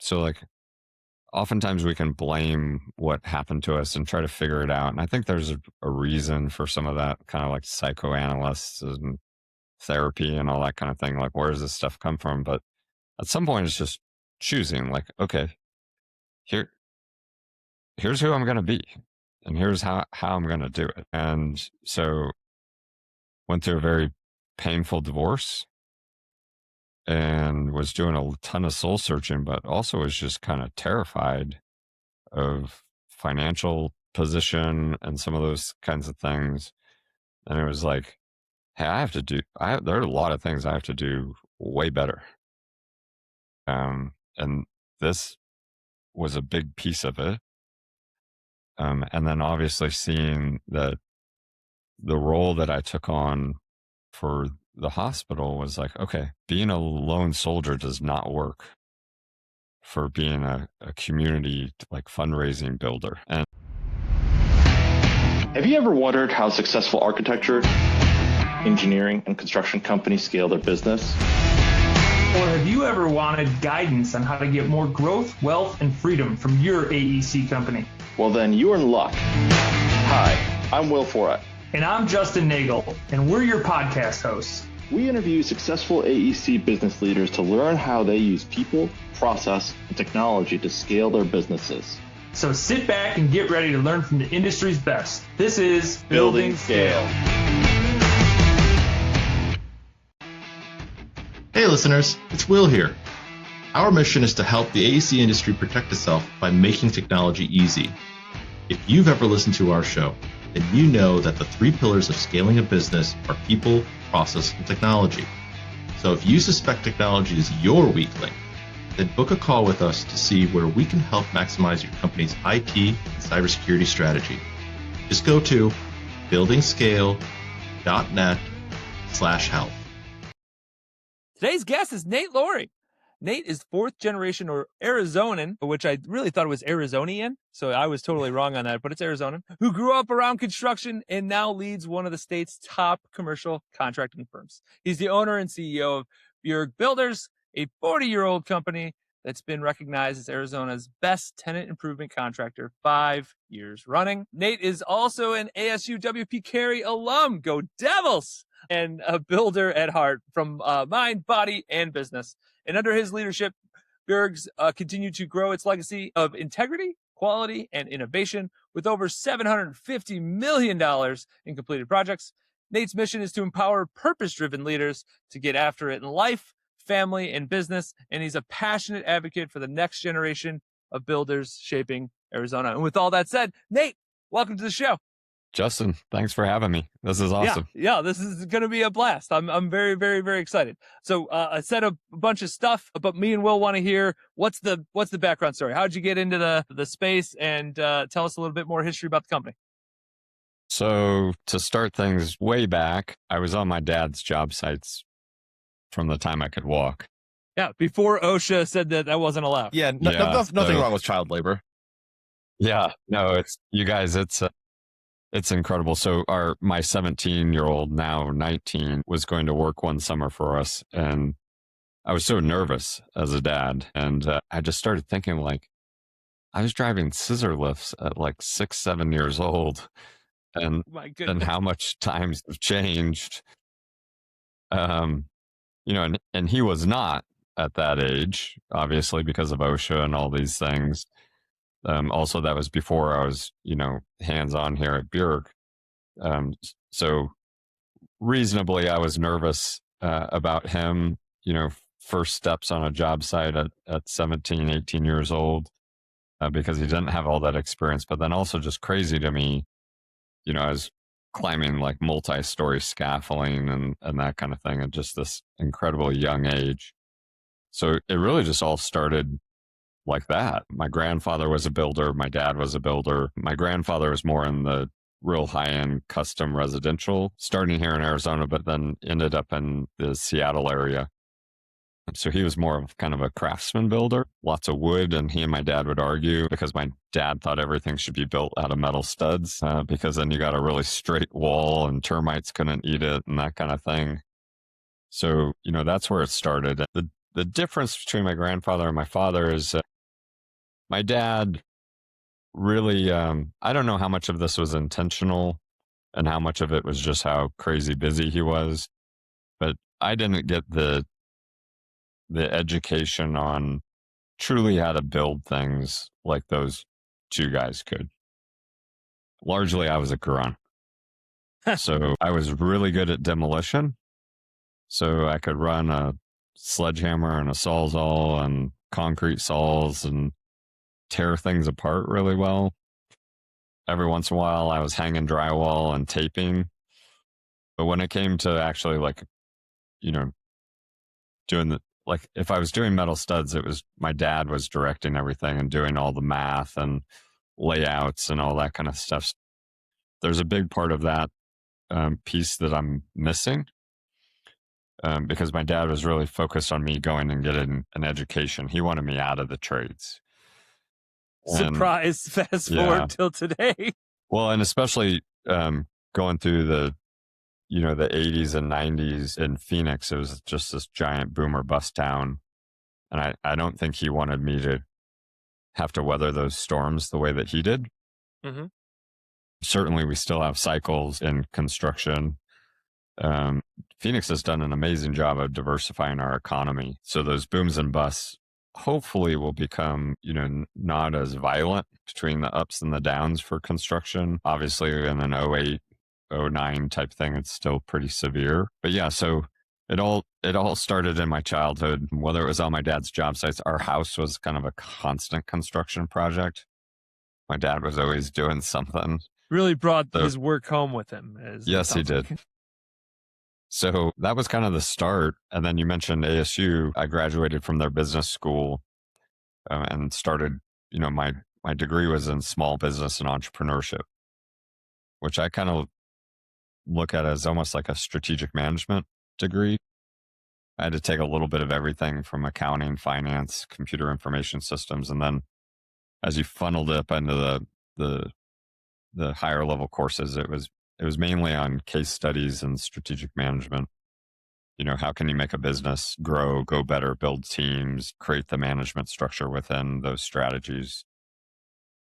So like oftentimes we can blame what happened to us and try to figure it out. And I think there's a reason for some of that, kind of like psychoanalysts and therapy and all that kind of thing. Like, where does this stuff come from? But at some point it's just choosing like, okay, here, here's who I'm going to be and here's how I'm going to do it. And so went through a very painful divorce and was doing a ton of soul searching, but also was just kind of terrified of financial position and some of those kinds of things. And it was like, hey, there are a lot of things I have to do way better. And this was a big piece of it. And then obviously seeing that the role that I took on for the hospital was like, okay, being a lone soldier does not work for being a community like fundraising builder. And have you ever wondered how successful architecture, engineering, and construction companies scale their business? Or have you ever wanted guidance on how to get more growth, wealth, and freedom from your AEC company? Well, then you're in luck. Hi, I'm Will Forat. And I'm Justin Nagel, and we're your podcast hosts. We interview successful AEC business leaders to learn how they use people, process, and technology to scale their businesses. So sit back and get ready to learn from the industry's best. This is Building Scale. Hey listeners, it's Will here. Our mission is to help the AEC industry protect itself by making technology easy. If you've ever listened to our show, then you know that the 3 pillars of scaling a business are people, process, and technology. So if you suspect technology is your weak link, then book a call with us to see where we can help maximize your company's IT and cybersecurity strategy. Just go to buildingscale.net/help. Today's guest is Nate Lowrie. Nate is 4th generation or Arizonan, which I really thought it was Arizonian, so I was totally wrong on that, but it's Arizonan, who grew up around construction and now leads one of the state's top commercial contracting firms. He's the owner and CEO of Bjerk Builders, a 40-year-old company that's been recognized as Arizona's best tenant improvement contractor 5 years running. Nate is also an ASU WP Carey alum. Go Devils! And a builder at heart from mind, body, and business. And under his leadership, Bjerk's continued to grow its legacy of integrity, quality, and innovation with over $750 million in completed projects. Nate's mission is to empower purpose-driven leaders to get after it in life, family, and business. And he's a passionate advocate for the next generation of builders shaping Arizona. And with all that said, Nate, welcome to the show. Justin, thanks for having me. This is awesome. Yeah, this is going to be a blast. I'm very, very, very excited. So I said a bunch of stuff, but me and Will want to hear what's the background story. How'd you get into the space, and tell us a little bit more history about the company. So to start things way back, I was on my dad's job sites from the time I could walk. Yeah, before OSHA said that wasn't allowed. Yeah, nothing wrong with child labor. Yeah, no, it's incredible. So my 17-year-old, now 19, was going to work one summer for us. And I was so nervous as a dad. And I just started thinking, like, I was driving scissor lifts at like 6, 7 years old. And how much times have changed. And he was not at that age, obviously, because of OSHA and all these things. Also, that was before I was, hands-on here at Bjerk. So reasonably, I was nervous about him, first steps on a job site at 17, 18 years old, because he didn't have all that experience. But then also just crazy to me, I was climbing like multi-story scaffolding and that kind of thing at just this incredibly young age. So it really just all started like that. My grandfather was a builder. My dad was a builder. My grandfather was more in the real high-end custom residential, starting here in Arizona, but then ended up in the Seattle area. So he was more of kind of a craftsman builder, lots of wood. And he and my dad would argue because my dad thought everything should be built out of metal studs, because then you got a really straight wall and termites couldn't eat it and that kind of thing. So, that's where it started. The difference between my grandfather and my father is my dad really, I don't know how much of this was intentional and how much of it was just how crazy busy he was, but I didn't get the education on truly how to build things like those two guys could. Largely, I was a grunt. So I was really good at demolition. So I could run a sledgehammer and a sawzall and concrete saws and tear things apart really well. Every once in a while, I was hanging drywall and taping. But when it came to actually, like, you know, doing the, like, if I was doing metal studs, it was my dad was directing everything and doing all the math and layouts and all that kind of stuff. There's a big part of that piece that I'm missing because my dad was really focused on me going and getting an education. He wanted me out of the trades. Surprise! Fast forward till today. Well, and especially going through the 80s and 90s in Phoenix, it was just this giant boom or bust town. And I don't think he wanted me to have to weather those storms the way that he did. Mm-hmm. Certainly, we still have cycles in construction. Phoenix has done an amazing job of diversifying our economy. So those booms and busts hopefully will become, not as violent between the ups and the downs for construction. Obviously, in an 08, 09 type thing, it's still pretty severe. But yeah, so it all started in my childhood. Whether it was on my dad's job sites, our house was kind of a constant construction project. My dad was always doing something. Really brought his work home with him. Yes, he did. So that was kind of the start. And then you mentioned ASU. I graduated from their business school and started, my degree was in small business and entrepreneurship, which I kind of look at as almost like a strategic management degree. I had to take a little bit of everything from accounting, finance, computer information systems. And then as you funneled up into the higher level courses, it was mainly on case studies and strategic management. How can you make a business grow, go better, build teams, create the management structure within those strategies.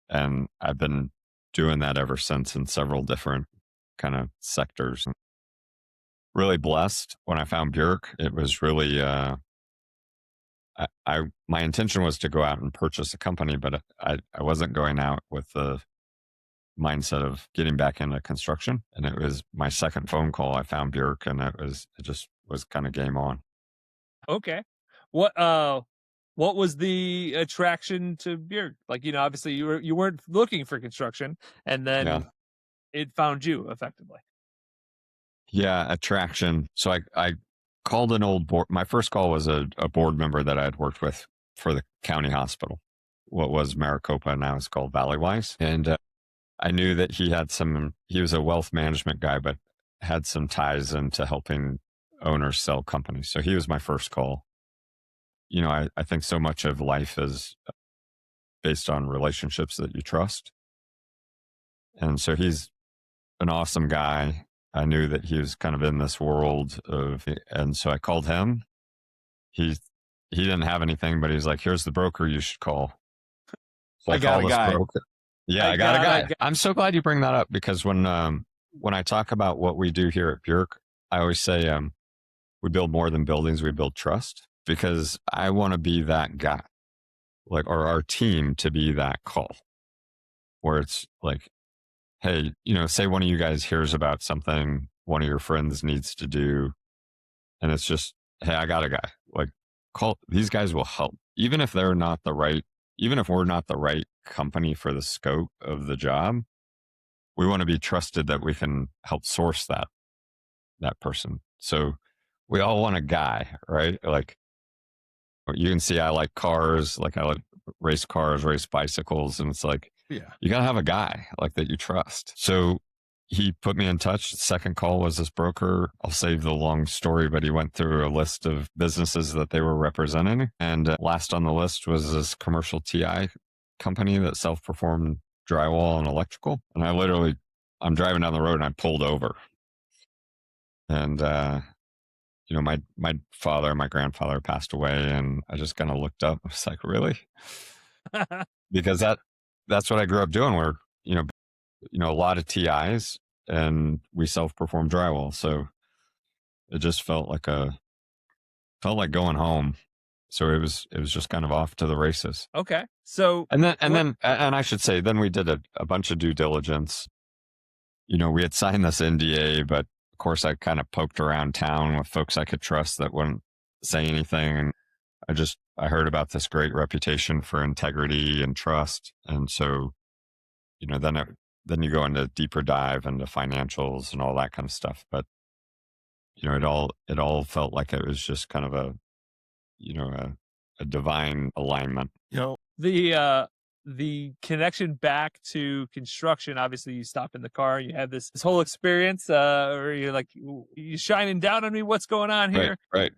And I've been doing that ever since in several different kind of sectors. Really blessed when I found Bjerk. It was really, my intention was to go out and purchase a company, but I wasn't going out with the mindset of getting back into construction. And it was my second phone call. I found Bjerk, and it just was kind of game on. Okay. What was the attraction to Bjerk? Like, obviously you weren't looking for construction, and then it found you effectively. Yeah, attraction. So I called an old board. My first call was a board member that I had worked with for the county hospital. What was Maricopa, now it's called Valleywise. And I knew that he was a wealth management guy, but had some ties into helping owners sell companies. So he was my first call. I think so much of life is based on relationships that you trust. And so he's an awesome guy. I knew that he was kind of in this world and so I called him. He didn't have anything, but he's like, here's the broker you should call. So I got a guy. Yeah, I got a guy. I'm so glad you bring that up, because when I talk about what we do here at Bjerk, I always say we build more than buildings, we build trust, because I want to be that guy, or our team to be that call where it's like, hey, say one of you guys hears about something one of your friends needs to do, and it's just, hey, I got a guy. Call, these guys will help, even if we're not the right company for the scope of the job. We want to be trusted that we can help source that person. So we all want a guy, right? Like, you can see I like cars, I like race cars, race bicycles, and it's like, you got to have a guy that you trust. So he put me in touch. The second call was this broker. I'll save the long story, but he went through a list of businesses that they were representing. And last on the list was this commercial TI company that self-performed drywall and electrical. And I'm driving down the road and I pulled over. And, my father, my grandfather passed away, and I just kind of looked up. I was like, really? because that's what I grew up doing. Where a lot of TIs, and we self-perform drywall, so it just felt like going home. So it was just kind of off to the races. Okay. So and I should say, then we did a bunch of due diligence. We had signed this NDA, but of course I kind of poked around town with folks I could trust that wouldn't say anything. And I heard about this great reputation for integrity and trust. And so, then you go into deeper dive into financials and all that kind of stuff. But, it all felt like it was just kind of a divine alignment. The connection back to construction, obviously you stop in the car, you have this whole experience, where you're like, you shining down on me, what's going on here? Right.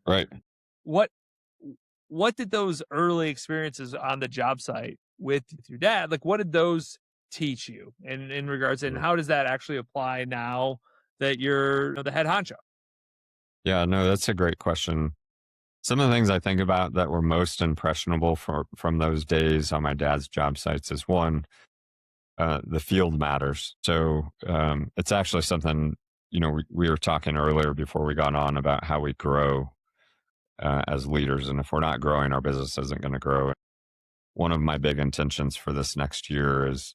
What did those early experiences on the job site with your dad, like, what did those teach you in regards, and how does that actually apply now that you're the head honcho? Yeah, no, that's a great question. Some of the things I think about that were most impressionable from those days on my dad's job sites is, one, the field matters. So it's actually something, we were talking earlier before we got on about how we grow as leaders. And if we're not growing, our business isn't going to grow. One of my big intentions for this next year is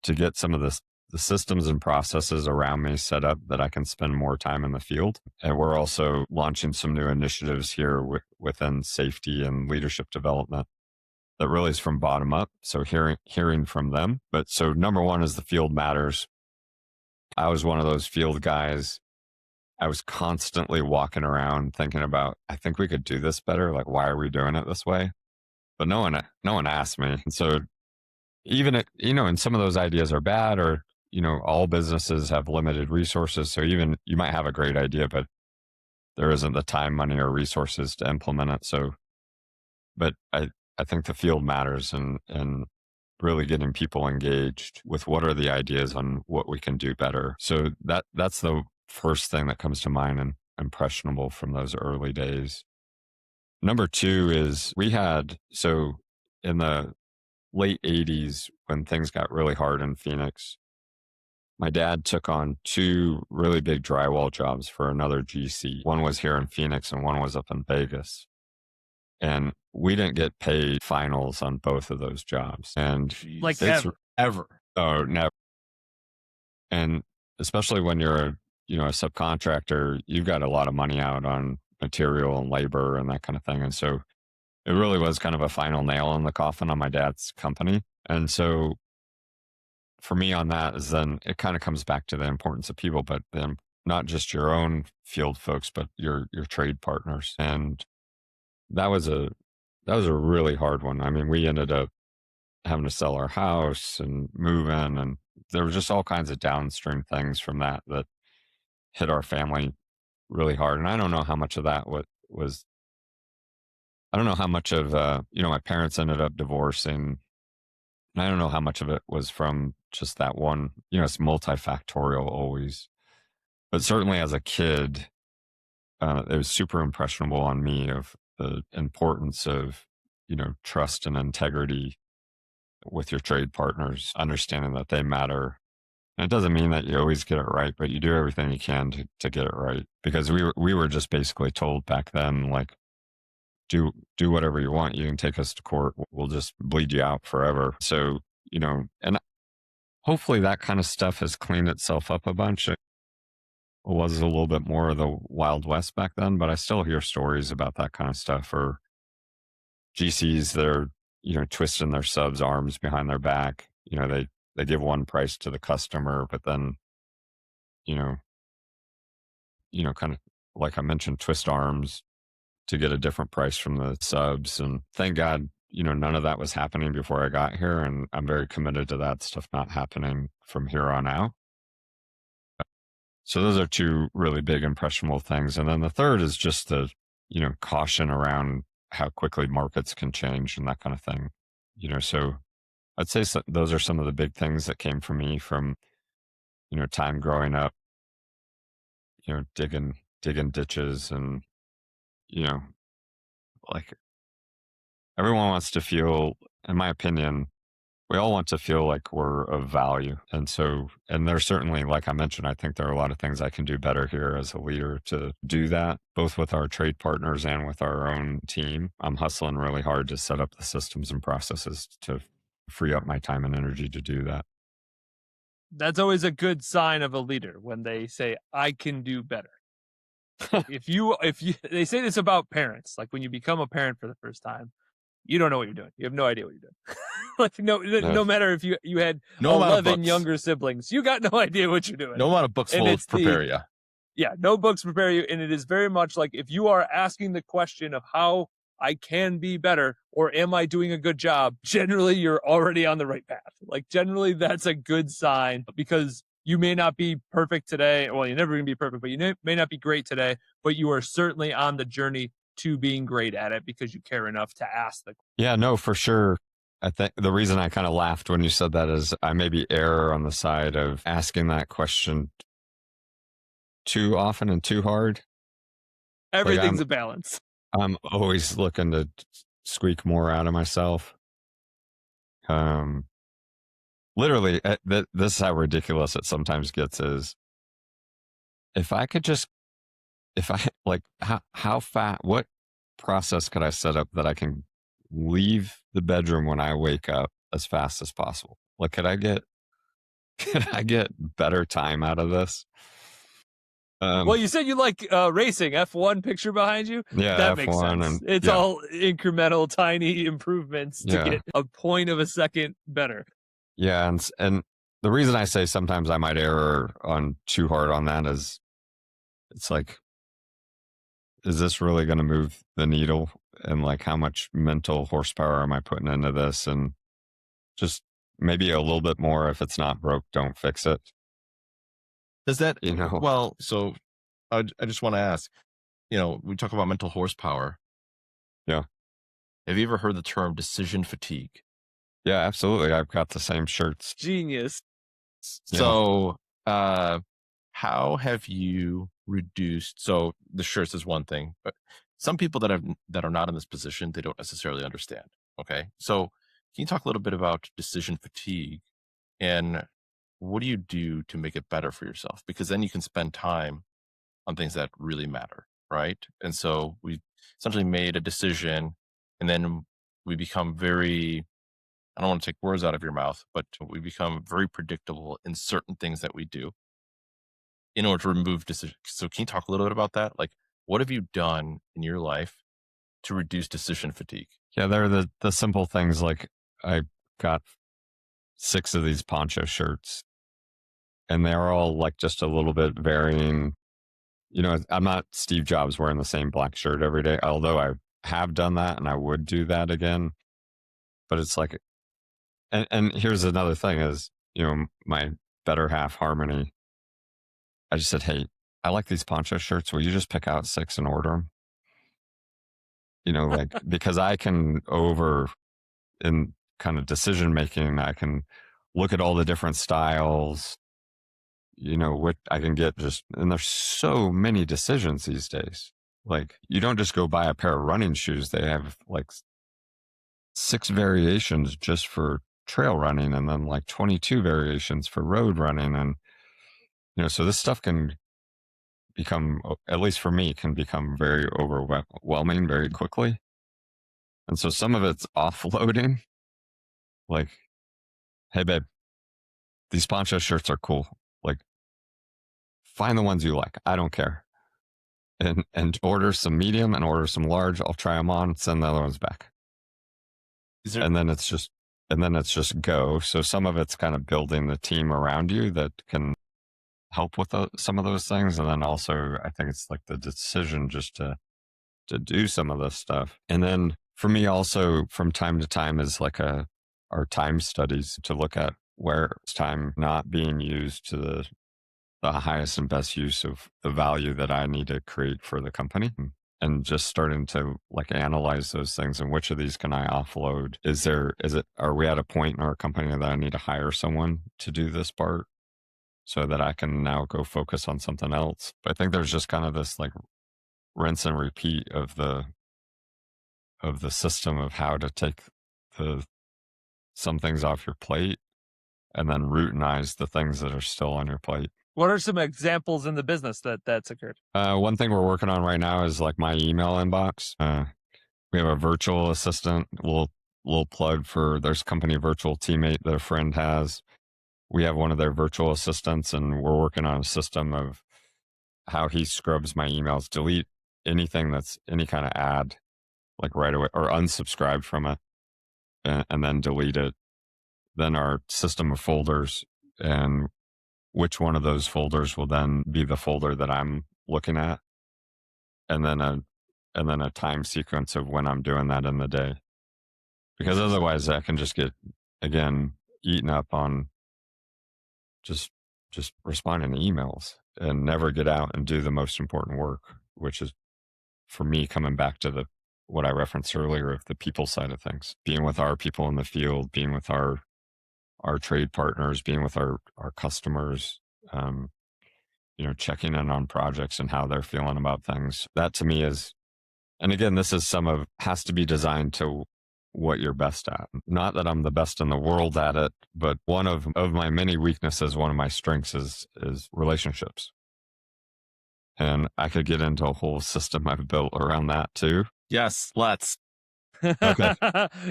to get some of the systems and processes around me set up that I can spend more time in the field. And we're also launching some new initiatives here within safety and leadership development that really is from bottom up. So hearing from them. But so number one is the field matters. I was one of those field guys. I was constantly walking around thinking about, I think we could do this better. Like, why are we doing it this way? But no one asked me. And so even and some of those ideas are bad, or, all businesses have limited resources. So even you might have a great idea, but there isn't the time, money, or resources to implement it. So, but I think the field matters, and really getting people engaged with what are the ideas on what we can do better. So that's the first thing that comes to mind and impressionable from those early days. Number two is so in the late 80s, when things got really hard in Phoenix, my dad took on two really big drywall jobs for another GC. One was here in Phoenix and one was up in Vegas. And we didn't get paid finals on both of those jobs. And Like, Ever. oh, never. And especially when you're a subcontractor, you've got a lot of money out on material and labor and that kind of thing. And so it really was kind of a final nail in the coffin on my dad's company. And so for me on that is, then it kind of comes back to the importance of people, but then not just your own field folks, but your trade partners. And that was a really hard one. I mean, we ended up having to sell our house and move in, and there were just all kinds of downstream things from that hit our family really hard. And I don't know how much of that was I don't know how much of my parents ended up divorcing. And I don't know how much of it was from just that one, it's multifactorial always. But certainly as a kid, it was super impressionable on me of the importance of, trust and integrity with your trade partners, understanding that they matter. And it doesn't mean that you always get it right, but you do everything you can to get it right. Because we were just basically told back then, like, do whatever you want. You can take us to court. We'll just bleed you out forever. So, and hopefully that kind of stuff has cleaned itself up a bunch. It was a little bit more of the Wild West back then, but I still hear stories about that kind of stuff, or GCs that are, twisting their subs' arms behind their back. They give one price to the customer, but then, kind of like I mentioned, twist arms to get a different price from the subs. And thank God, none of that was happening before I got here. And I'm very committed to that stuff not happening from here on out. So those are two really big impressionable things. And then the third is just the, caution around how quickly markets can change and that kind of thing. So I'd say those are some of the big things that came from me from, time growing up, digging ditches and, like everyone wants to feel in my opinion, we all want to feel like we're of value. And there's certainly, like I mentioned, I think there are a lot of things I can do better here as a leader to do that, both with our trade partners and with our own team. I'm hustling really hard to set up the systems and processes to free up my time and energy to do that. That's always a good sign of a leader when they say, I can do better. They say this about parents, like when you become a parent for the first time, you don't know what you're doing. You have no idea what you're doing. Like no matter if you had 11 younger siblings, you got no idea what you're doing. No amount of books will prepare you. Yeah, no books prepare you. And it is very much like if you are asking the question of how I can be better or am I doing a good job, generally you're already on the right path. Like generally that's a good sign because you may not be perfect today. Well, you're never going to be perfect, but you may not be great today, but you are certainly on the journey to being great at it because you care enough to ask the question. Yeah, no, for sure. I think the reason I kind of laughed when you said that is I maybe err on the side of asking that question too often and too hard. Everything's a balance. I'm always looking to squeak more out of myself. Literally, this is how ridiculous it sometimes gets is what process could I set up that I can leave the bedroom when I wake up as fast as possible? Like, could I get better time out of this? Well, you said you like racing. F1 picture behind you? Yeah, that F1 makes sense. It's all incremental, tiny improvements to get a point of a second better. Yeah, and the reason I say sometimes I might err on too hard on that is it's like, is this really going to move the needle? And like, how much mental horsepower am I putting into this? And just maybe a little bit more. If it's not broke, don't fix it. Does that, well, so I just want to ask, we talk about mental horsepower. Yeah. Have you ever heard the term decision fatigue? Yeah, absolutely. I've got the same shirts. Genius. So, how have you reduced? So the shirts is one thing, but some people that are not in this position, they don't necessarily understand. Okay. So can you talk a little bit about decision fatigue and what do you do to make it better for yourself? Because then you can spend time on things that really matter. Right. And so we essentially made a decision and then we become I don't want to take words out of your mouth, but we become very predictable in certain things that we do in order to remove decisions. So can you talk a little bit about that? Like, what have you done in your life to reduce decision fatigue? Yeah, they're the simple things. Like I got 6 of these poncho shirts and they're all like just a little bit varying. I'm not Steve Jobs wearing the same black shirt every day, although I have done that and I would do that again. But it's like, and here's another thing is, my better half, Harmony, I just said, hey, I like these poncho shirts. Will you just pick out 6 and order them? Like, because I can in kind of decision making, I can look at all the different styles, what I can get and there's so many decisions these days. Like, you don't just go buy a pair of running shoes. They have like 6 variations just for trail running and then like 22 variations for road running. And, so this stuff can become, at least for me, can become very overwhelming very quickly. And so some of it's offloading. Like, hey, babe, these poncho shirts are cool. Like, find the ones you like. I don't care. And order some medium and order some large. I'll try them on, send the other ones back. And then it's just go. So some of it's kind of building the team around you that can help with some of those things. And then also, I think it's like the decision just to do some of this stuff. And then for me also from time to time is like our time studies to look at where it's time not being used to the highest and best use of the value that I need to create for the company. And just starting to like analyze those things and which of these can I offload? Are we at a point in our company that I need to hire someone to do this part so that I can now go focus on something else? But I think there's just kind of this like rinse and repeat of the system of how to take the some things off your plate and then routinize the things that are still on your plate. What are some examples in the business that's occurred? One thing we're working on right now is like my email inbox. We have a virtual assistant. Little plug for there's a company Virtual Teammate that a friend has. We have one of their virtual assistants, and we're working on a system of how he scrubs my emails, delete anything that's any kind of ad, like right away, or unsubscribe from it, and then delete it. Then our system of folders, and which one of those folders will then be the folder that I'm looking at, and then a time sequence of when I'm doing that in the day, because otherwise I can just get, again, eaten up on just responding to emails and never get out and do the most important work, which is, for me, coming back to what I referenced earlier of the people side of things, being with our people in the field, being with our trade partners, being with our customers, checking in on projects and how they're feeling about things. That to me is, and again, this is has to be designed to what you're best at. Not that I'm the best in the world at it, but one of my many weaknesses, one of my strengths is relationships. And I could get into a whole system I've built around that too. Yes, let's. Okay.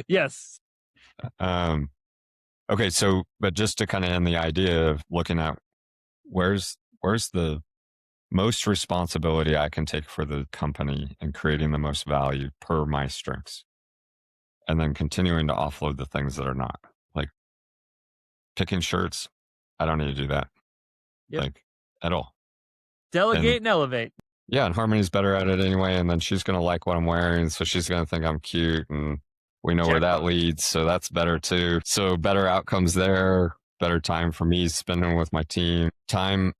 Yes. Okay, so, but just to kind of end the idea of looking at where's the most responsibility I can take for the company and creating the most value per my strengths, and then continuing to offload the things that are not, like picking shirts. I don't need to do that, like at all. Delegate and elevate. Yeah, and Harmony's better at it anyway, and then she's going to like what I'm wearing, so she's going to think I'm cute, and we know where that leads, so that's better too. So better outcomes there, better time for me spending with my team, time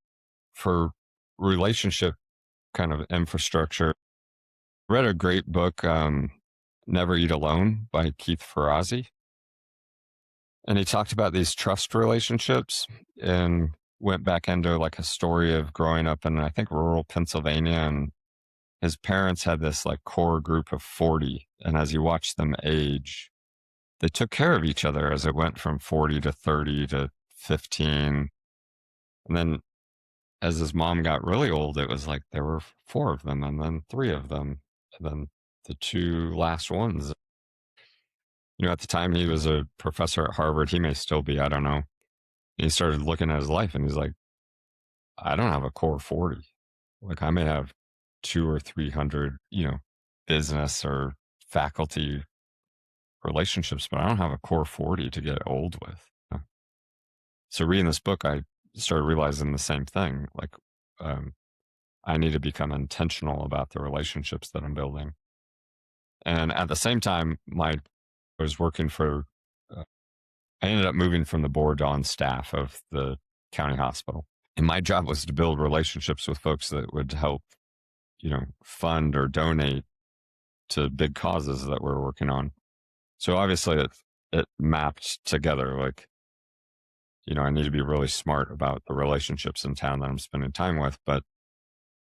for relationship kind of infrastructure. Read a great book, Never Eat Alone by Keith Ferrazzi. And he talked about these trust relationships and went back into like a story of growing up in, I think, rural Pennsylvania. And his parents had this like core group of 40. And as you watch them age, they took care of each other as it went from 40 to 30 to 15. And then as his mom got really old, it was like there were 4 of them, and then 3 of them, and then the 2 last ones. At the time he was a professor at Harvard. He may still be, I don't know. He started looking at his life and he's like, I don't have a core 40. Like I may have 200 or 300, business or faculty relationships, but I don't have a core 40 to get old with. So reading this book, I started realizing the same thing. Like, I need to become intentional about the relationships that I'm building. And at the same time, I was working for, I ended up moving from the board to on staff of the county hospital. And my job was to build relationships with folks that would help, fund or donate to big causes that we're working on. So obviously it mapped together. Like, I need to be really smart about the relationships in town that I'm spending time with, but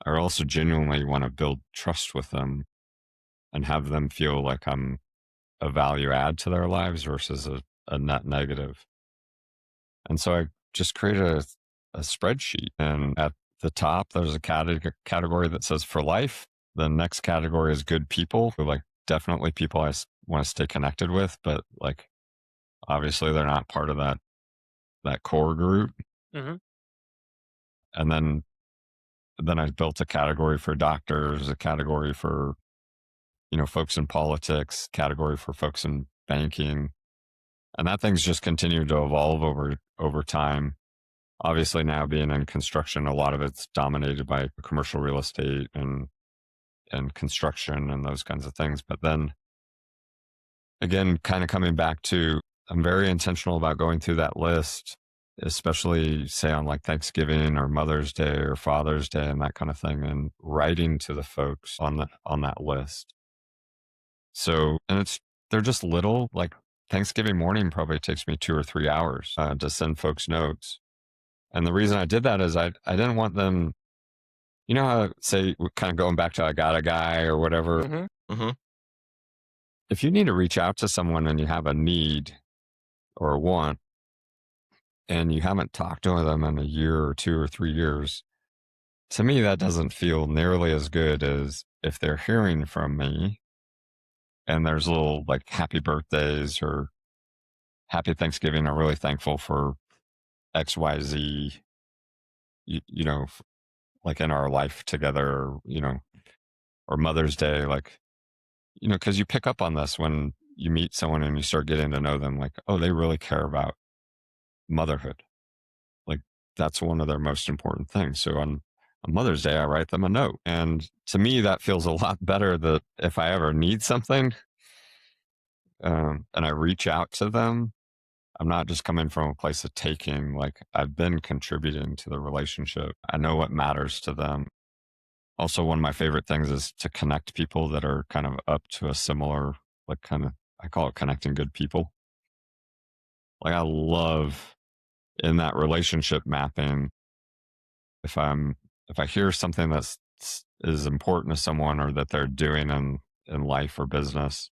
I also genuinely want to build trust with them and have them feel like I'm a value add to their lives versus a net negative. And so I just created a spreadsheet, and at the top, there's a category that says for life. The next category is good people, like definitely people I want to stay connected with, but like, obviously they're not part of that core group. Mm-hmm. And then I built a category for doctors, a category for, folks in politics, category for folks in banking. And that thing's just continued to evolve over time. Obviously now being in construction, a lot of it's dominated by commercial real estate and construction and those kinds of things. But then again, kind of coming back to, I'm very intentional about going through that list, especially say on like Thanksgiving or Mother's Day or Father's Day and that kind of thing, and writing to the folks on that list. So, and they're just little, like Thanksgiving morning probably takes me 2 or 3 hours to send folks notes. And the reason I did that is I didn't want them, how, say, kind of going back to I got a guy or whatever. Mm-hmm. Mm-hmm. If you need to reach out to someone and you have a need, or a want, and you haven't talked to them in a year or 2 or 3 years, to me, that doesn't feel nearly as good as if they're hearing from me and there's little like happy birthdays or happy Thanksgiving. I'm really thankful for XYZ, you know, like in our life together, you know, or Mother's Day, like, you know, because you pick up on this when you meet someone and you start getting to know them, like, oh, they really care about motherhood. Like, that's one of their most important things. So on Mother's Day, I write them a note. And to me, that feels a lot better that if I ever need something and I reach out to them, I'm not just coming from a place of taking, like I've been contributing to the relationship. I know what matters to them. Also, one of my favorite things is to connect people that are kind of up to a similar, like kind of, I call it connecting good people. Like I love in that relationship mapping, if I hear something that's is important to someone or that they're doing in life or business,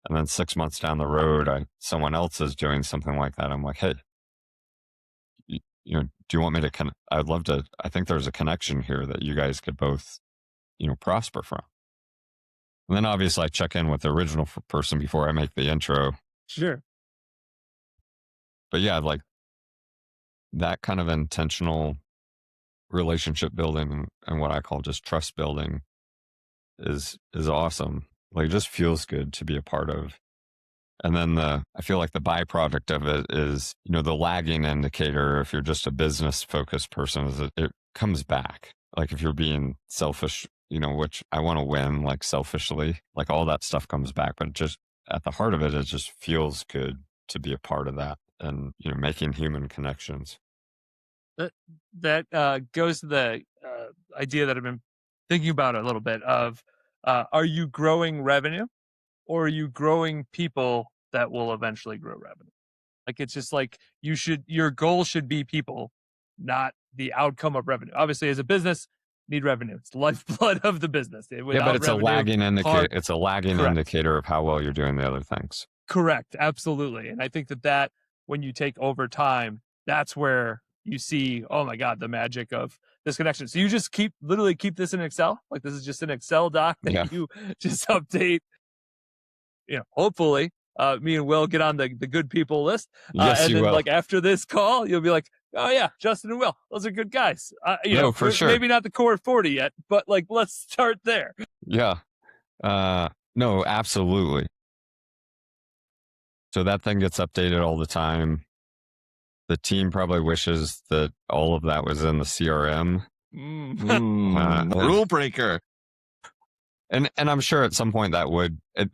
and then 6 months down the road, someone else is doing something like that, I'm like, hey, you know, do you want me to I'd love to, I think there's a connection here that you guys could both, you know, prosper from. And then obviously I check in with the original person before I make the intro. Sure. But yeah, like that kind of intentional relationship building and what I call just trust building is awesome. Like it just feels good to be a part of. And then I feel like the byproduct of it is, you know, the lagging indicator, if you're just a business focused person, is it comes back. Like if you're being selfish, you know, which I want to win, like selfishly, like all that stuff comes back. But just at the heart of it, it just feels good to be a part of that and, you know, making human connections. That goes to the idea that I've been thinking about a little bit of, are you growing revenue or are you growing people that will eventually grow revenue? Like, it's just like your goal should be people, not the outcome of revenue. Obviously, as a business, need revenue. It's the lifeblood of the business. Yeah, but it's revenue, a lagging indicator. It's a lagging Correct. indicator of how well you're doing the other things. Correct. Absolutely. And I think that when you take over time, that's where you see, oh my God, the magic of this connection. So you just literally keep this in Excel. Like this is just an Excel doc that you just update. You know, hopefully, me and Will get on the good people list. Yes, and you then will. like after this call, you'll be like, oh yeah, Justin and Will, those are good guys. You know, for sure. Maybe not the core 40 yet, but like, let's start there. Yeah. No, absolutely. So that thing gets updated all the time. The team probably wishes that all of that was in the CRM. Rule breaker. And I'm sure at some point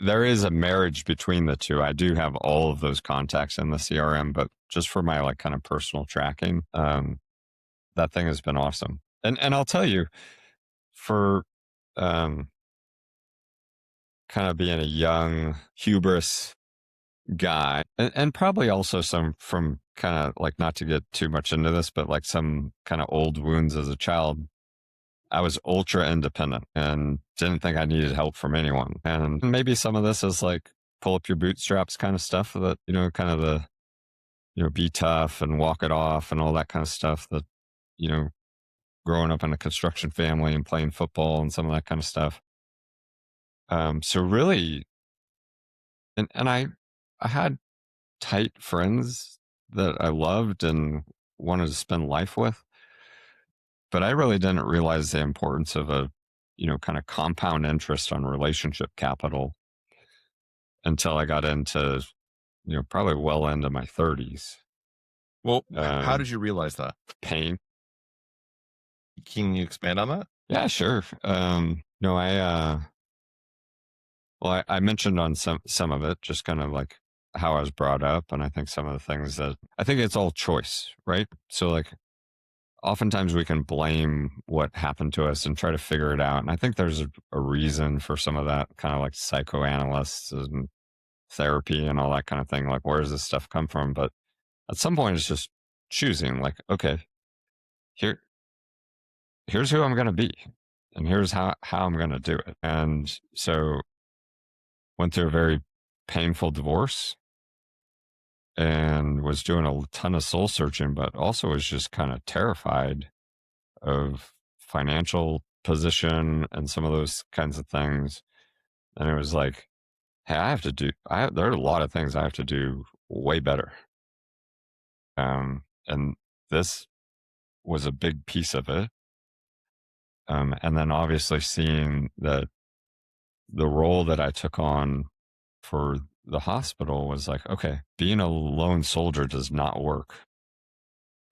there is a marriage between the two. I do have all of those contacts in the CRM, but just for my like kind of personal tracking, that thing has been awesome. And I'll tell you, for kind of being a young hubris guy, and probably also some from kind of like, not to get too much into this, but like some kind of old wounds as a child, I was ultra independent and didn't think I needed help from anyone. And maybe some of this is like pull up your bootstraps kind of stuff that, you know, kind of the, you know, be tough and walk it off and all that kind of stuff that, you know, growing up in a construction family and playing football and some of that kind of stuff. So really, and I had tight friends that I loved and wanted to spend life with. But I really didn't realize the importance of a, you know, kind of compound interest on relationship capital until I got into, you know, probably well into my 30s. Well, how did you realize that? Pain. Can you expand on that? Yeah, sure. No, I mentioned on some of it, just kind of like how I was brought up. And I think some of the things that I think it's all choice, right? So like, oftentimes we can blame what happened to us and try to figure it out. And I think there's a reason for some of that, kind of like psychoanalysts and therapy and all that kind of thing. Like, where does this stuff come from? But at some point it's just choosing like, okay, here's who I'm going to be and here's how I'm going to do it. And so went through a very painful divorce and was doing a ton of soul searching, but also was just kind of terrified of financial position and some of those kinds of things. And it was like, hey, there are a lot of things I have to do way better. And this was a big piece of it. And then obviously seeing that the role that I took on for the hospital was like, okay, being a lone soldier does not work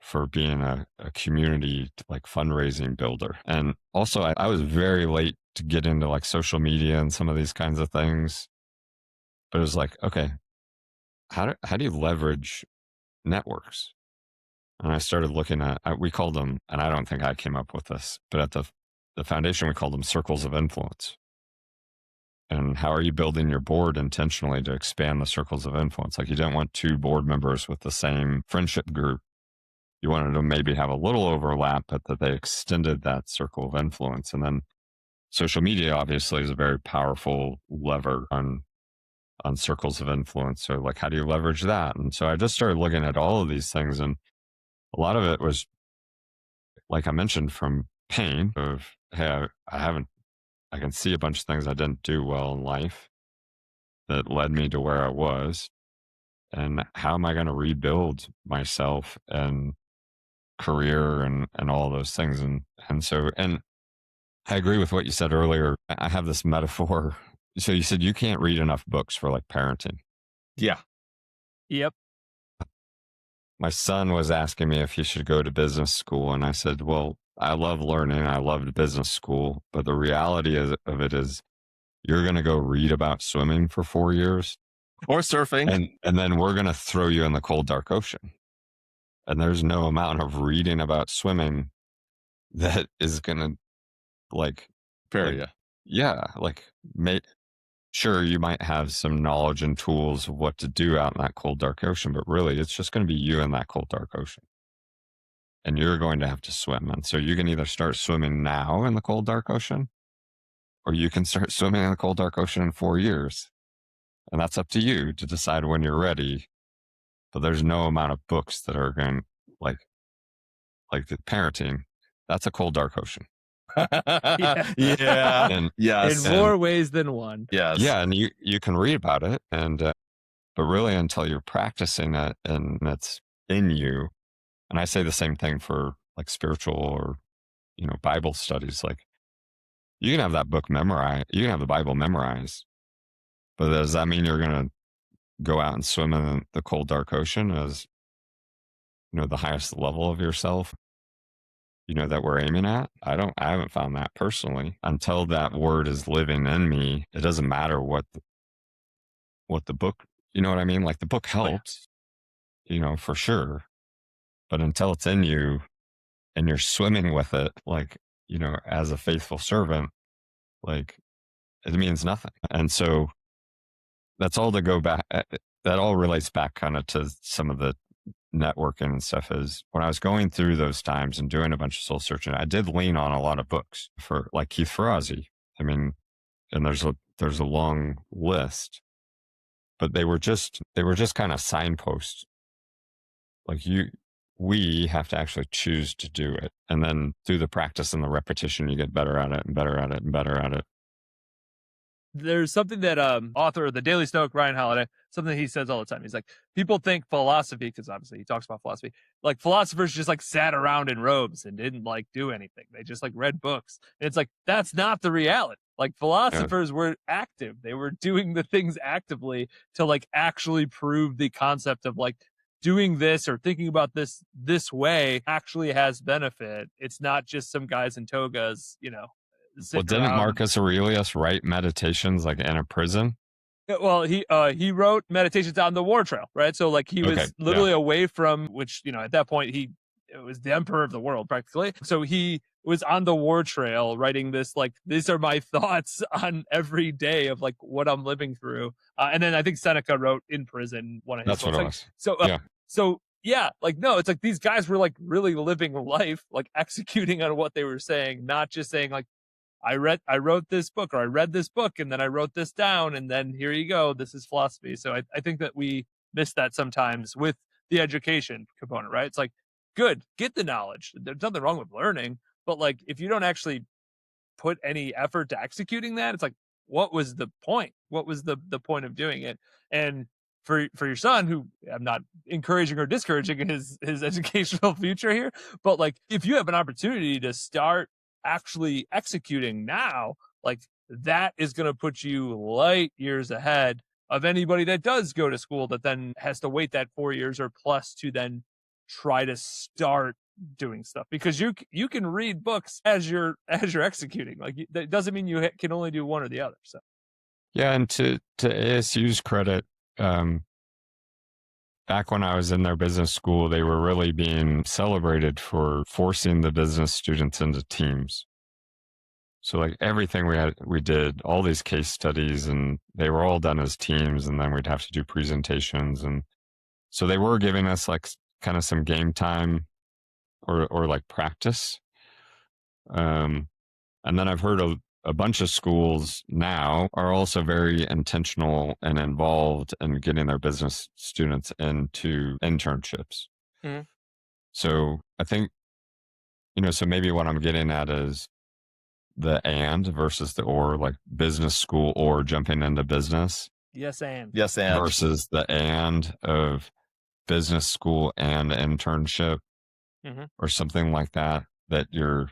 for being a community like fundraising builder. And also I was very late to get into like social media and some of these kinds of things. But it was like, okay, how do you leverage networks? And I started looking at, we called them, and I don't think I came up with this, but at the foundation, we called them circles of influence. And how are you building your board intentionally to expand the circles of influence? Like you didn't want 2 board members with the same friendship group. You wanted to maybe have a little overlap, but that they extended that circle of influence. And then social media obviously is a very powerful lever on circles of influence. So like, how do you leverage that? And so I just started looking at all of these things, and a lot of it was, like I mentioned, from pain of, hey, I can see a bunch of things I didn't do well in life that led me to where I was. And how am I going to rebuild myself and career and all those things? And I agree with what you said earlier. I have this metaphor. So you said you can't read enough books for like parenting. Yeah. Yep. My son was asking me if he should go to business school. And I said, well, I love learning. I loved business school. But the reality of it is you're going to go read about swimming for 4 years. Or surfing. And then we're going to throw you in the cold, dark ocean. And there's no amount of reading about swimming that is going to Prepare you. Yeah. Sure, you might have some knowledge and tools of what to do out in that cold, dark ocean, but really it's just going to be you in that cold, dark ocean. And you're going to have to swim. And so you can either start swimming now in the cold, dark ocean, or you can start swimming in the cold, dark ocean in 4 years. And that's up to you to decide when you're ready. But there's no amount of books that are going like the parenting. That's a cold, dark ocean. Yeah. And yes. In more ways than one. Yes. Yeah. And you can read about it. And, but really until you're practicing it and it's in you. And I say the same thing for like spiritual or, Bible studies. Like you can have that book memorized. You can have the Bible memorized. But does that mean you're going to go out and swim in the cold, dark ocean as, the highest level of yourself, that we're aiming at? I haven't found that personally. Until that word is living in me, it doesn't matter what the book, you know what I mean? Like the book helps, for sure. But until it's in you and you're swimming with it, as a faithful servant, it means nothing. And so that's all to go back. That all relates back kind of to some of the networking and stuff. Is when I was going through those times and doing a bunch of soul searching, I did lean on a lot of books for like Keith Ferrazzi. I mean, and there's a long list, but they were just kind of signposts. Like we have to actually choose to do it. And then through the practice and the repetition, you get better at it and better at it and better at it. There's something that author of the Daily Stoic, Ryan Holiday, something he says all the time. He's like, people think philosophy, because obviously he talks about philosophy, like philosophers just like sat around in robes and didn't like do anything. They just like read books. And it's like, that's not the reality. Like philosophers were active. They were doing the things actively to like actually prove the concept of like doing this or thinking about this way actually has benefit. It's not just some guys in togas, Well, didn't Marcus Aurelius write meditations like in a prison? Well, he wrote meditations on the war trail, right? So like he was literally away from, which, at that point it was the emperor of the world practically. So he was on the war trail writing this, like, these are my thoughts on every day of like what I'm living through. And then I think Seneca wrote in prison one of his books. That's what it was. So no, it's like these guys were like really living life, like executing on what they were saying, not just saying like, I wrote this book, or I read this book and then I wrote this down and then here you go. This is philosophy. So I think that we miss that sometimes with the education component, right? It's like, good, get the knowledge. There's nothing wrong with learning, but like if you don't actually put any effort to executing that, it's like, what was the point? What was the point of doing it? And for your son, who I'm not encouraging or discouraging his educational future here, but like if you have an opportunity to start actually executing now, like that is going to put you light years ahead of anybody that does go to school that then has to wait that 4 years or plus to then try to start doing stuff, because you can read books as you're executing. Like that doesn't mean you can only do one or the other. So Yeah, and to ASU's credit, back when I was in their business school, they were really being celebrated for forcing the business students into teams. So like everything we did, all these case studies, and they were all done as teams, and then we'd have to do presentations. And so they were giving us like kind of some game time or like practice. And then I've heard a bunch of schools now are also very intentional and involved in getting their business students into internships. Mhm. So I think, so maybe what I'm getting at is the and versus the or, like business school or jumping into business yes, and versus the and of business school and internship or something like that, that you're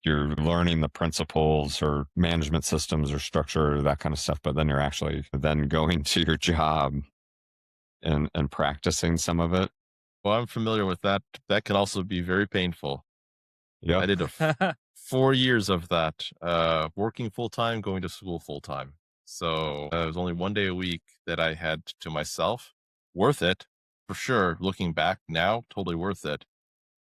learning the principles or management systems or structure or that kind of stuff, but then you're actually then going to your job and practicing some of it. Well, I'm familiar with that. That can also be very painful. Yeah, I did 4 years of that, working full time, going to school full time. So it was only 1 day a week that I had to myself. Worth it for sure. Looking back now, totally worth it.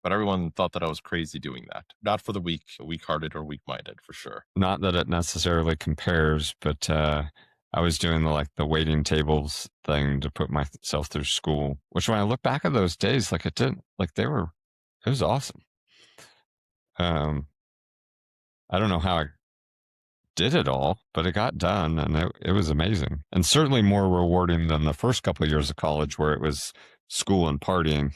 But everyone thought that I was crazy doing that. Not for the weak-hearted or weak-minded, for sure. Not that it necessarily compares, but I was doing the waiting tables thing to put myself through school, which when I look back at those days, like it was awesome. I don't know how I did it all, but it got done, and it was amazing, and certainly more rewarding than the first couple of years of college where it was school and partying.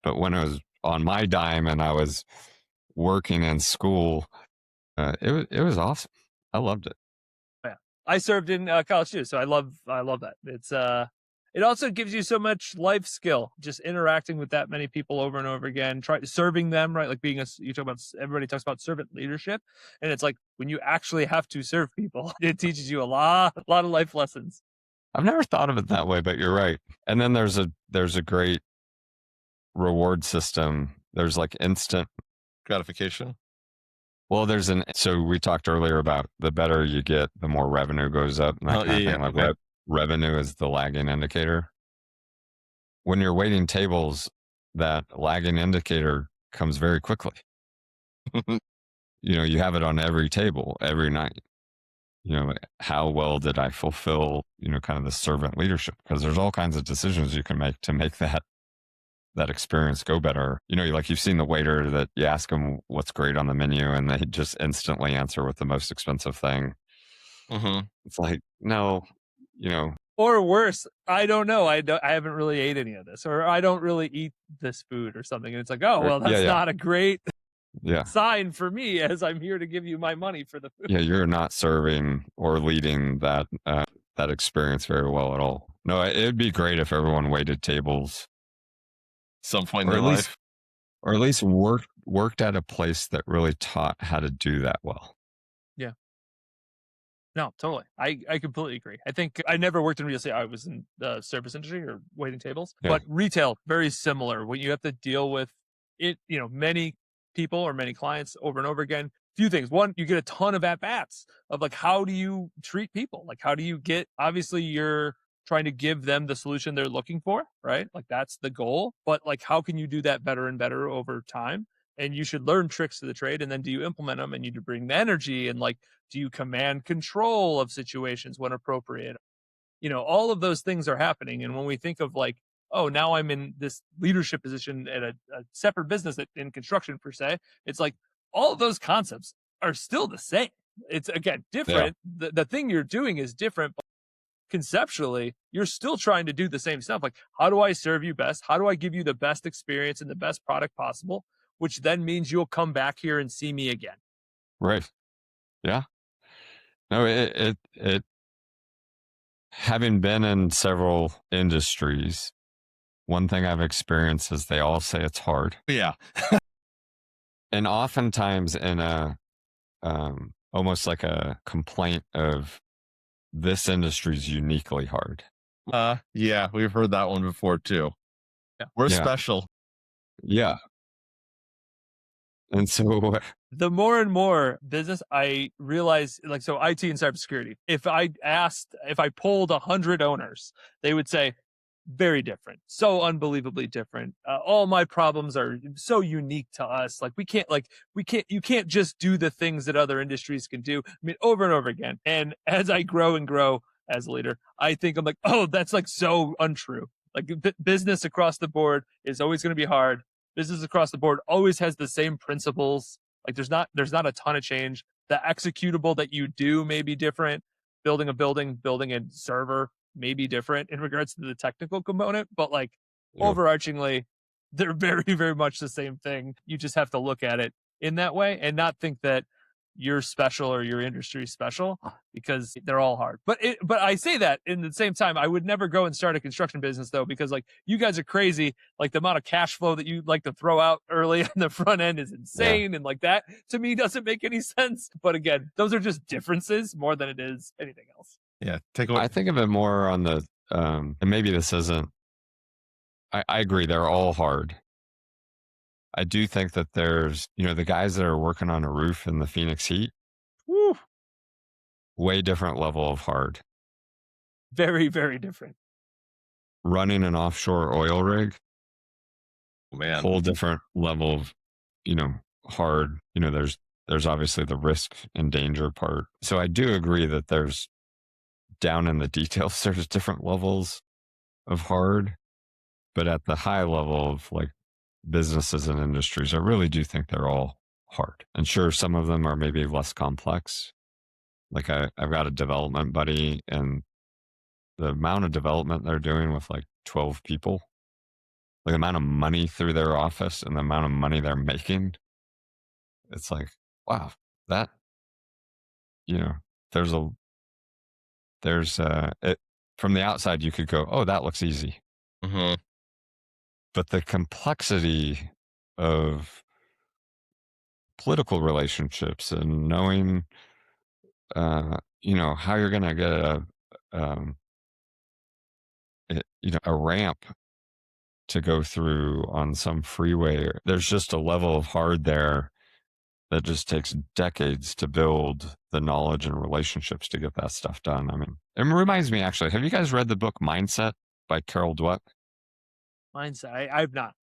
But when it was on my dime and I was working in school, it was awesome. I loved it. Yeah, I served in college too, so I love that. It's it also gives you so much life skill, just interacting with that many people over and over again, serving them, right? Like you talk about, everybody talks about servant leadership, and it's like when you actually have to serve people, it teaches you a lot of life lessons. I've never thought of it that way, but you're right. And then there's a great reward system. There's like instant gratification. Well, so we talked earlier about the better you get, the more revenue goes up. And that kind of thing. Like okay. Revenue is the lagging indicator. When you're waiting tables, that lagging indicator comes very quickly. You have it on every table every night. How well did I fulfill, kind of the servant leadership? Because there's all kinds of decisions you can make to make that experience go better. You've seen the waiter that you ask them what's great on the menu and they just instantly answer with the most expensive thing. Mm-hmm. It's like, no, or worse, I don't know. I haven't really ate any of this, or I don't really eat this food or something. And it's like, oh, well, that's not a great sign for me, as I'm here to give you my money for the food. Yeah, you're not serving or leading that experience very well at all. No, it'd be great if everyone waited tables some point in their life, or at least worked at a place that really taught how to do that well. Yeah. No, totally. I completely agree. I think I never worked in real estate. I was in the service industry or waiting tables, but retail, very similar. When you have to deal with it, many people or many clients over and over again. Few things. One, you get a ton of at-bats of like, how do you treat people? Like, how do you obviously you're trying to give them the solution they're looking for, right? Like that's the goal, but like, how can you do that better and better over time? And you should learn tricks of the trade, and then do you implement them, and you bring the energy, and like, do you command control of situations when appropriate? All of those things are happening. And when we think of like, oh, now I'm in this leadership position at a separate business in construction per se, it's like all of those concepts are still the same. It's again different. The thing you're doing is different, but conceptually, you're still trying to do the same stuff. Like, how do I serve you best? How do I give you the best experience and the best product possible? Which then means you'll come back here and see me again. Right. Yeah. No, it having been in several industries, one thing I've experienced is they all say it's hard. Yeah. And oftentimes in a, almost like a complaint of this industry is uniquely hard. Yeah, we've heard that one before too. Yeah. We're Yeah. special. Yeah. And so The more and more business I realize, like, so IT and cybersecurity, if I polled 100 owners, they would say very different, so unbelievably different. All my problems are so unique to us. Like, you can't just do the things that other industries can do. I mean, over and over again. And as I grow and grow as a leader, I think I'm like, oh, that's like so untrue. Like, business across the board is always going to be hard. Business across the board always has the same principles. Like, there's not a ton of change. The executable that you do may be different. Building a building, building a server may be different in regards to the technical component, but like, overarchingly, they're very, very much the same thing. You just have to look at it in that way and not think that you're special or your industry is special, because they're all hard. But I say that in the same time, I would never go and start a construction business though, because like, you guys are crazy. Like, the amount of cash flow that you like to throw out early on the front end is insane. And like, that to me doesn't make any sense. But again, those are just differences more than it is anything else. Yeah. Take away. I think of it more on the, and maybe this isn't, I agree, they're all hard. I do think that there's, the guys that are working on a roof in the Phoenix heat, way different level of hard. Very, very different. Running an offshore oil rig, Man. whole different level of, hard. There's obviously the risk and danger part. So I do agree that there's, down in the details, there's different levels of hard, but at the high level of like businesses and industries, I really do think they're all hard. And sure, some of them are maybe less complex. Like I've got a development buddy, and the amount of development they're doing with like 12 people, like the amount of money through their office and the amount of money they're making, it's like, wow, that, from the outside, you could go, oh, that looks easy. Mm-hmm. But the complexity of political relationships and knowing, how you're going to get a ramp to go through on some freeway. There's just a level of hard there that just takes decades to build the knowledge and relationships to get that stuff done. I mean, it reminds me, actually, have you guys read the book Mindset by Carol Dweck? Mindset. I've not.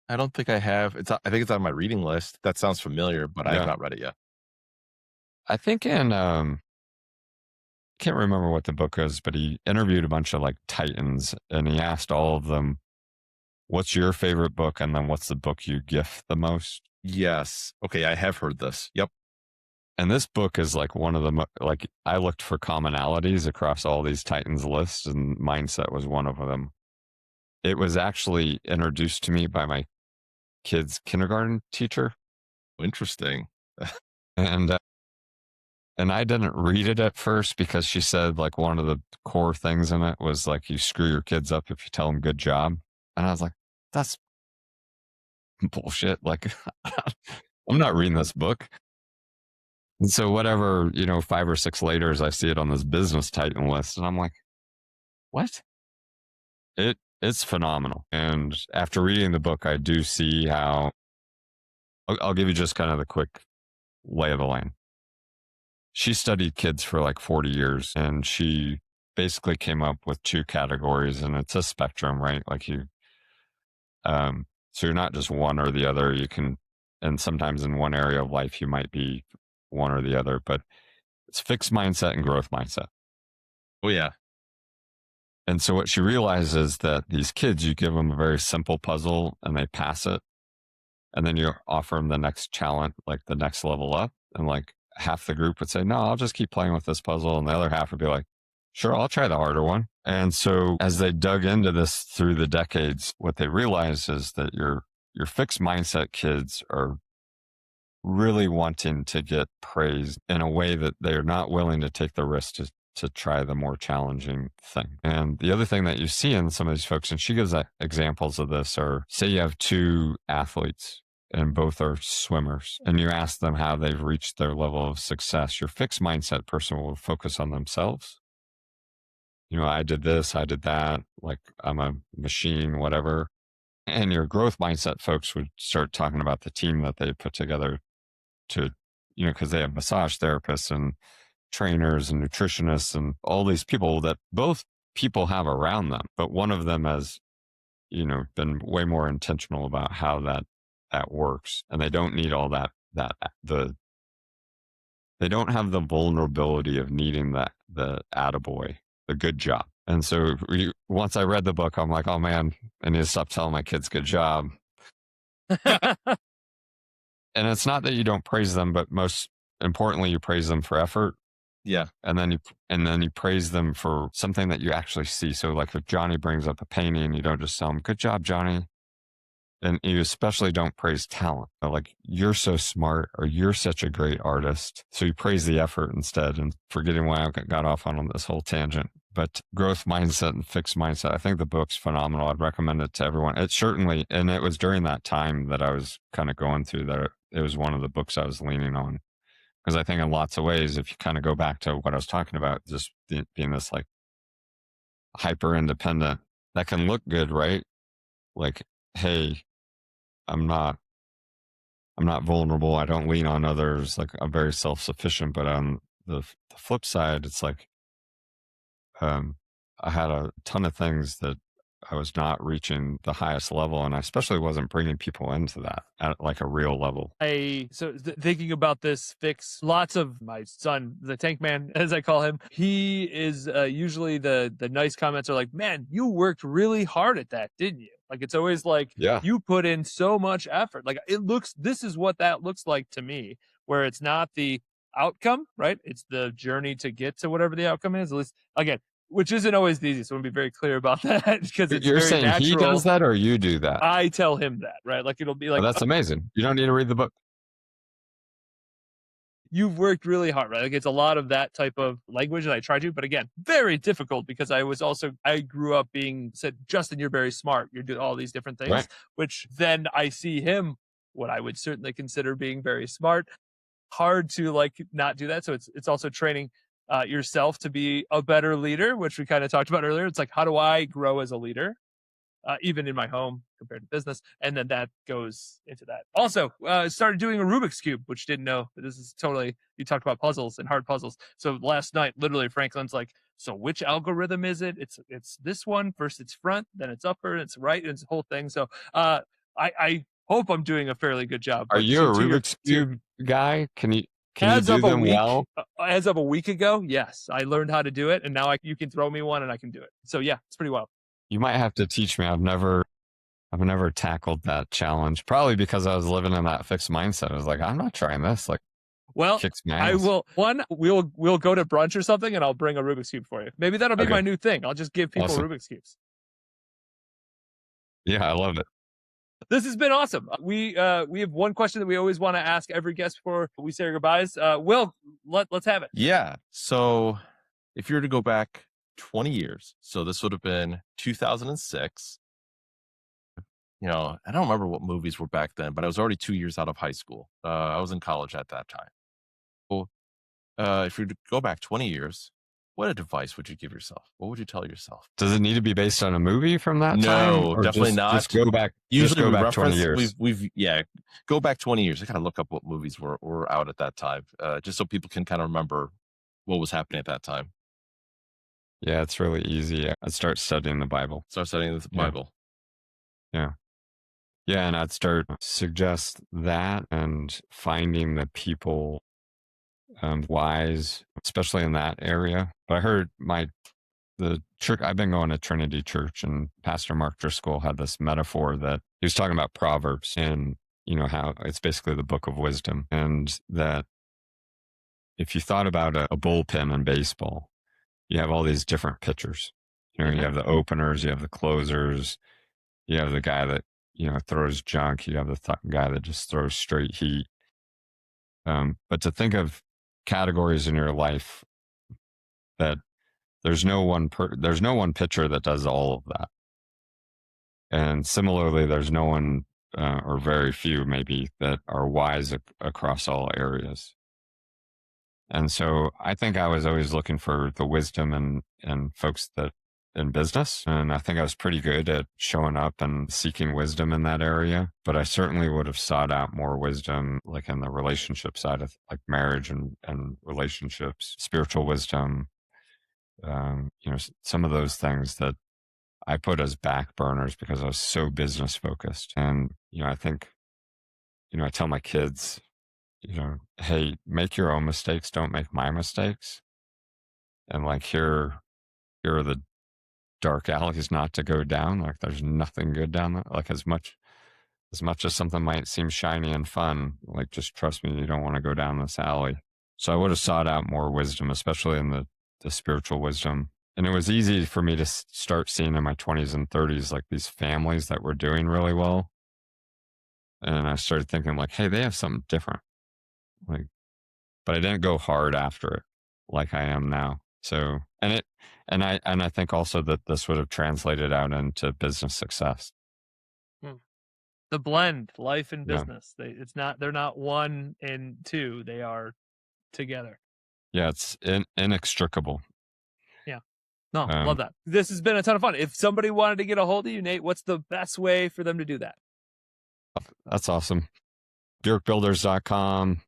I don't think I have. I think it's on my reading list. That sounds familiar, but I have not read it yet. I think can't remember what the book is, but he interviewed a bunch of like titans, and he asked all of them, what's your favorite book? And then what's the book you gift the most? Yes. Okay. I have heard this. Yep. And this book is like one of the, like, I looked for commonalities across all these titans lists, and Mindset was one of them. It was actually introduced to me by my kid's kindergarten teacher. Interesting. And I didn't read it at first because she said like one of the core things in it was like, you screw your kids up if you tell them good job. And I was like, that's bullshit. Like, I'm not reading this book. And so whatever, 5 or 6 later, as I see it on this business titan list, and I'm like, what? It's phenomenal. And after reading the book, I do see how, I'll give you just kind of the quick lay of the land. She studied kids for like 40 years, and she basically came up with 2 categories, and it's a spectrum, right? Like so you're not just one or the other. You can, and sometimes in one area of life, you might be one or the other, but it's fixed mindset and growth mindset. Oh yeah. And so what she realizes is that these kids, you give them a very simple puzzle and they pass it. And then you offer them the next challenge, like the next level up. And like half the group would say, no, I'll just keep playing with this puzzle. And the other half would be like, Sure, I'll try the harder one. And so as they dug into this through the decades, what they realized is that your fixed mindset kids are really wanting to get praised in a way that they're not willing to take the risk to try the more challenging thing. And the other thing that you see in some of these folks, and she gives examples of this, are say you have two athletes and both are swimmers, and you ask them how they've reached their level of success. Your fixed mindset person will focus on themselves. I did this, I did that, like I'm a machine, whatever. And your growth mindset folks would start talking about the team that they put together to, because they have massage therapists and trainers and nutritionists and all these people that both people have around them. But one of them has, been way more intentional about how that works. And they don't need all they don't have the vulnerability of needing the attaboy, the good job. And so once I read the book, I'm like, oh man, I need to stop telling my kids good job. And it's not that you don't praise them, but most importantly, you praise them for effort. Yeah. And then you praise them for something that you actually see. So like if Johnny brings up a painting, you don't just tell him, good job, Johnny. And you especially don't praise talent. Like, you're so smart, or you're such a great artist. So you praise the effort instead, and forgetting why I got off on this whole tangent. But growth mindset and fixed mindset, I think the book's phenomenal. I'd recommend it to everyone. It certainly, and it was during that time that I was kind of going through that. It was one of the books I was leaning on. Because I think in lots of ways, if you kind of go back to what I was talking about, just being this like hyper independent, that can look good, right? Like, hey, I'm not vulnerable. I don't lean on others. Like, I'm very self-sufficient. But on the flip side, it's like, I had a ton of things that I was not reaching the highest level, and I especially wasn't bringing people into that at like a real level. Thinking about this fix, lots of my son, the tank man, as I call him, he is usually the nice comments are like, man, you worked really hard at that, didn't you? Like, it's always like, Yeah. you put in so much effort. Like, this is what that looks like to me, where it's not the outcome, right? It's the journey to get to whatever the outcome is. At least, again, which isn't always the easiest. So I want to be very clear about that, because it's You're very saying natural. He does that, or you do that? I tell him that, right? Like, it'll be like, that's amazing. You don't need to read the book. You've worked really hard, right? Like, it's a lot of that type of language that I try to, but again, very difficult, because I grew up being said, Justin, you're very smart. You're doing all these different things, Right. Which then I see him, what I would certainly consider being very smart. Hard to like not do that. So it's also training yourself to be a better leader, which we kind of talked about earlier. It's like, how do I grow as a leader? Even in my home compared to business. And then that goes into that. Also, started doing a Rubik's Cube, which didn't know, but this is totally, you talked about puzzles and hard puzzles. So last night, literally, Franklin's like, so which algorithm is it? It's this one. First it's front, then it's upper, and it's right, and it's the whole thing. So I hope I'm doing a fairly good job. Are you a Rubik's Cube guy? Can you do them well? As of a week ago, yes. I learned how to do it, and now you can throw me one and I can do it. So yeah, it's pretty wild. You might have to teach me. I've never tackled that challenge, probably because I was living in that fixed mindset. I was like, I'm not trying this. Like, well, I will. We'll go to brunch or something, and I'll bring a Rubik's Cube for you. Maybe that'll be my new thing. I'll just give people Rubik's Cubes. Yeah, I love it. This has been awesome. We have one question that we always want to ask every guest before we say our goodbyes. Will, let's have it. Yeah. So if you were to go back 20 years, so this would have been 2006. I don't remember what movies were back then, but I was already 2 years out of high school. I was in college at that time. So if you were to go back 20 years, what advice would you give yourself? What would you tell yourself? Does it need to be based on a movie from that time? No, definitely not. Just go back. Usually go we back 20 years. Go back 20 years. I gotta look up what movies were out at that time, just so people can kind of remember what was happening at that time. Yeah, it's really easy. I'd start studying the Bible. Start studying the Bible. Yeah. Yeah, and I'd suggest that, and finding the people wise, especially in that area. But I heard the church, I've been going to Trinity Church, and Pastor Mark Driscoll had this metaphor that he was talking about Proverbs, and how it's basically the book of wisdom, and that if you thought about a bullpen in baseball, you have all these different pitchers. You have the openers, you have the closers, you have the guy that, throws junk, you have the guy that just throws straight heat. But to think of categories in your life that there's no one pitcher that does all of that. And similarly, there's no one or very few maybe that are wise across all areas. And so I think I was always looking for the wisdom and folks that in business. And I think I was pretty good at showing up and seeking wisdom in that area. But I certainly would have sought out more wisdom, like in the relationship side of like marriage and relationships, spiritual wisdom, some of those things that I put as back burners because I was so business focused. And, I think, I tell my kids, hey, make your own mistakes. Don't make my mistakes. And like, here are the dark alleys not to go down. Like there's nothing good down there. Like as much as something might seem shiny and fun, like just trust me, you don't want to go down this alley. So I would have sought out more wisdom, especially in the spiritual wisdom. And it was easy for me to start seeing in my 20s and 30s, like these families that were doing really well. And I started thinking like, hey, they have something different. Like, but I didn't go hard after it like I am now. So, and I think also that this would have translated out into business success. The blend, life and business. Yeah. They're not one and two. They are together. Yeah, it's inextricable. Yeah. No, love that. This has been a ton of fun. If somebody wanted to get a hold of you, Nate, what's the best way for them to do that? That's awesome. BjerkBuilders.com.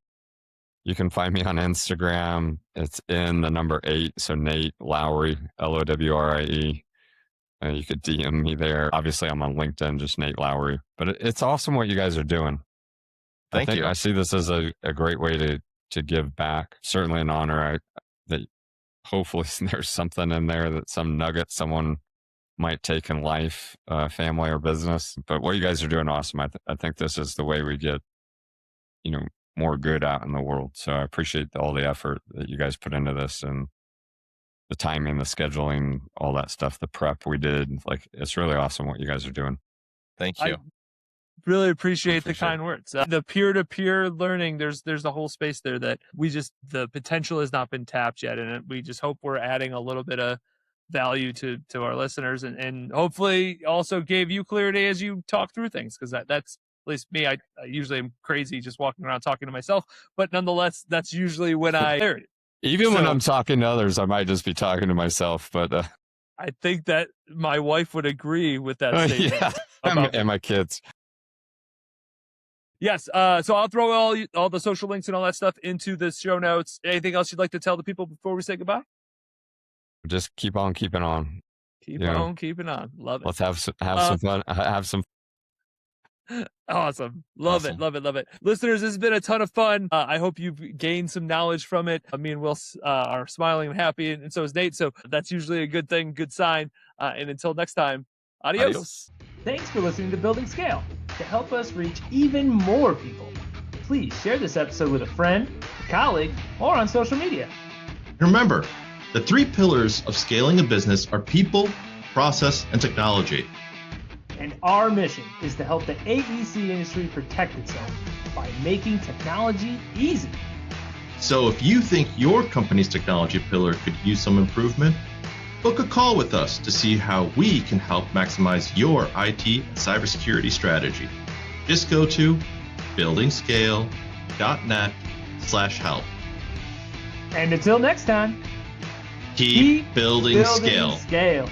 You can find me on Instagram. It's in the number 8. So Nate Lowrie, Lowrie. You could DM me there. Obviously, I'm on LinkedIn, just Nate Lowrie. But it's awesome what you guys are doing. Thank you. I see this as a great way to give back. Certainly an honor that hopefully there's something in there, that some nugget someone might take in life, family or business. But what you guys are doing, awesome. I think this is the way we get, more good out in the world. So I appreciate all the effort that you guys put into this and the timing, the scheduling, all that stuff, the prep we did. Like, it's really awesome what you guys are doing. Thank you. I really appreciate the kind words. The peer-to-peer learning, there's a whole space there that the potential has not been tapped yet. And we just hope we're adding a little bit of value to our listeners and hopefully also gave you clarity as you talk through things. Cause that's, at least me, I usually am crazy just walking around talking to myself, but nonetheless, that's usually when even when I'm talking to others, I might just be talking to myself, but I think that my wife would agree with that statement. Yeah. And my kids. Yes. So I'll throw all the social links and all that stuff into the show notes. Anything else you'd like to tell the people before we say goodbye? Just keep on keeping on. Keep on keeping on. Love it. Let's have some fun. Have some. Awesome. Love it. Listeners, this has been a ton of fun. I hope you've gained some knowledge from it. Me and Will are smiling and happy, and so is Nate. So that's usually a good thing, good sign. And until next time, adios. Thanks for listening to Building Scale. To help us reach even more people, please share this episode with a friend, a colleague, or on social media. Remember, the 3 pillars of scaling a business are people, process, and technology. And our mission is to help the AEC industry protect itself by making technology easy. So if you think your company's technology pillar could use some improvement, book a call with us to see how we can help maximize your IT and cybersecurity strategy. Just go to buildingscale.net/help. And until next time, keep building scale. Scale.